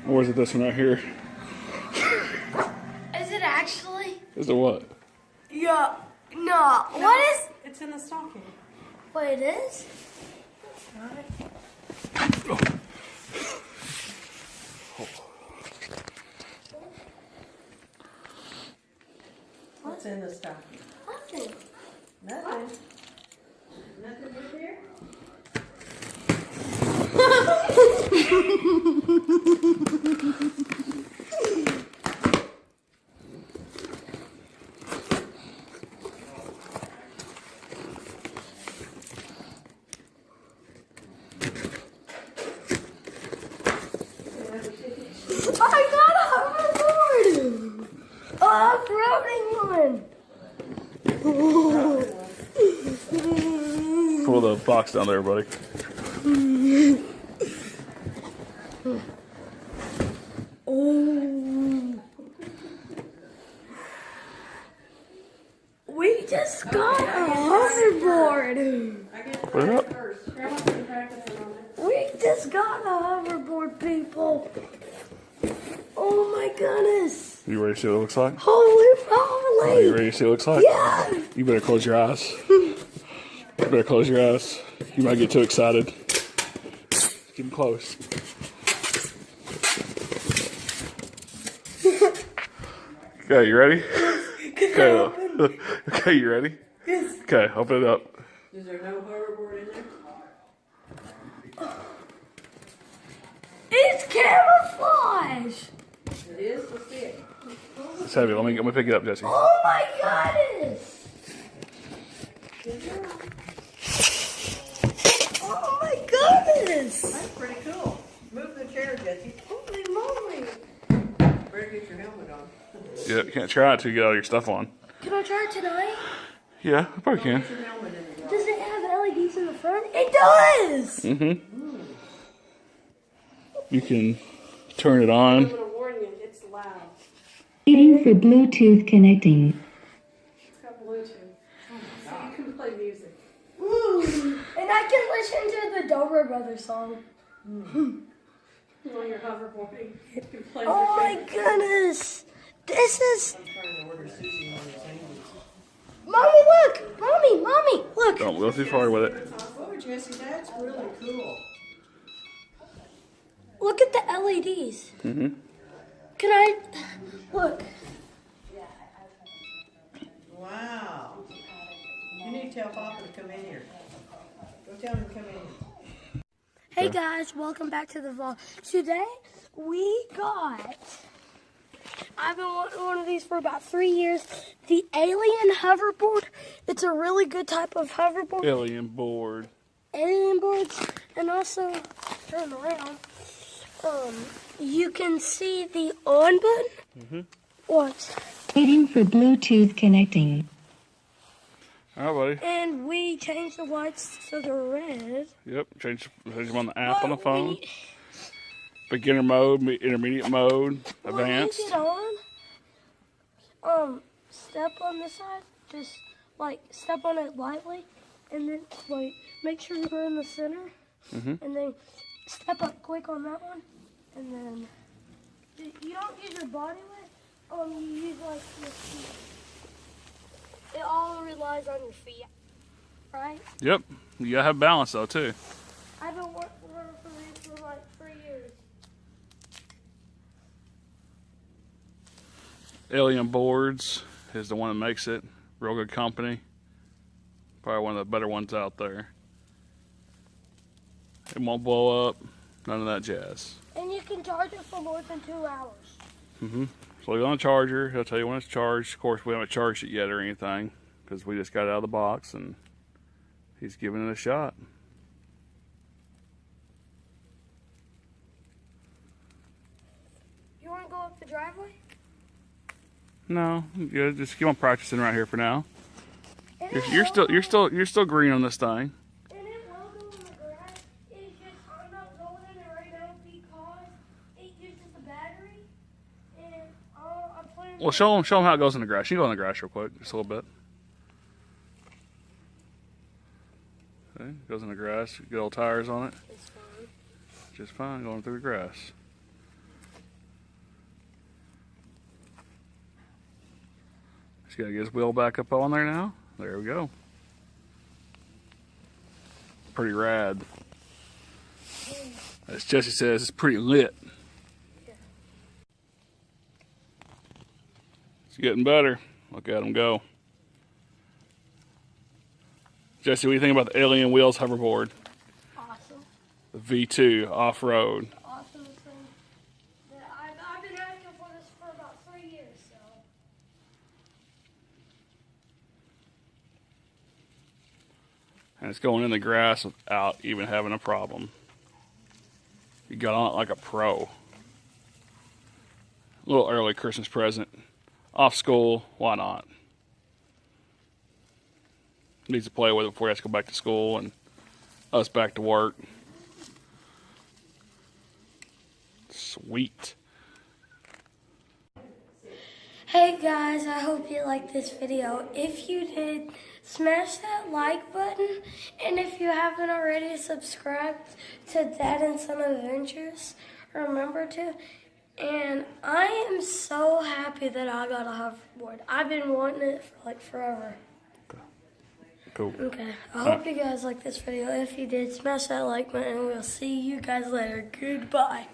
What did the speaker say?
Or is it this one right here? Is it actually? Is it what? Yeah. No. What is? It's in the stocking. Wait, it is? Oh. What's in the stocking? Nothing. Nothing. Nothing in here? I got a hoverboard! A floating one! Pull the box down there, buddy. Oh. We just got a hoverboard! Put it up. We just got a hoverboard, people! Oh my goodness! You ready to see what it looks like? Holy Are moly! you ready to see what it looks like? Yeah! You better close your eyes. You better close your eyes. You might get too excited. Keep them closed. Okay, you ready? Okay, okay, you ready? Yes. Okay, open it up. Is there no hoverboard in there? It's camouflage! It is? Let's see it. It's heavy. Let me pick it up, Jesse. Oh my goodness! Oh my goodness! That's pretty cool. Move the chair, Jesse. Holy moly! Better get your helmet on. Yeah, you can't try it till you get all your stuff on. Can I try it tonight? Yeah, I probably can. Get your helmet in the garage. Does it have LEDs in the front? It does! Mm-hmm. You can turn it on. I'm gonna warn you, it's loud. Waiting for Bluetooth connecting. It's got Bluetooth. So you can play music. Woo. And I can listen to the Dobro Brothers song. While you're hoverboarding, you can play Oh your my favorite. goodness! This is... I'm trying to order sushi on the sandwiches. Mommy, look! Mommy, look! Don't go too far with it. Oh, Jesse, that's really cool. Look at the LEDs. Mm-hmm. Can I... Look. Wow. You need to tell Papa to come in here. Go tell him to come in here. Hey guys, welcome back to the vlog. Today, we got... I've been wanting one of these for about 3 years. The Alien Hoverboard. It's a really good type of hoverboard. Alienboard. Alienboards. And also, turn around. You can see the on button. Mm-hmm. What? Waiting for Bluetooth connecting. All right, buddy. And we changed the lights to the red. Yep, change them on the app on the But phone. Beginner mode, intermediate mode, When advanced. you get on, step on this side, just like step on it lightly, and then like make sure you're in the center, Mm-hmm. and then step up quick on that one, and then you don't use your body weight, you use like your feet. It all relies on your feet, right? Yep, you gotta have balance though too. I've been working for these for like 3 years. Alienboards is the one that makes it. Real good company. Probably one of the better ones out there. It won't blow up. None of that jazz. And you can charge it for more than 2 hours. Mm-hmm. So you're on a charger. He'll tell you when it's charged. Of course, we haven't charged it yet or anything because we just got it out of the box and he's giving it a shot. You want to go up the driveway? No, yeah, just keep on practicing right here for now. And You're still green on this thing. And it will go in the grass. It's just I'm not going in it right now because it uses the battery. And I'm planning. Well, show them how it goes in the grass. You can go in the grass real quick, just a little bit. Okay, goes in the grass. Good old tires on it. It's fine. Just fine going through the grass. He's got to get his wheel back up on there now. There we go. Pretty rad. As Jesse says, it's pretty lit. It's getting better. Look at him go. Jesse, what do you think about the Alien Wheels hoverboard? Awesome. The V2 off-road. Awesome thing. I've been asking for this for about 3 years, so. And it's going in the grass without even having a problem. You got on it like a pro. A little early Christmas present. Off school, why not? Needs to play with it before he has to go back to school and us back to work. Sweet. Hey guys, I hope you liked this video. If you did, smash that like button. And if you haven't already subscribed to Dad and Son Adventures, remember to. And I am so happy that I got a hoverboard. I've been wanting it for like forever. Cool. Okay, I hope you guys liked this video. If you did, smash that like button and we'll see you guys later. Goodbye.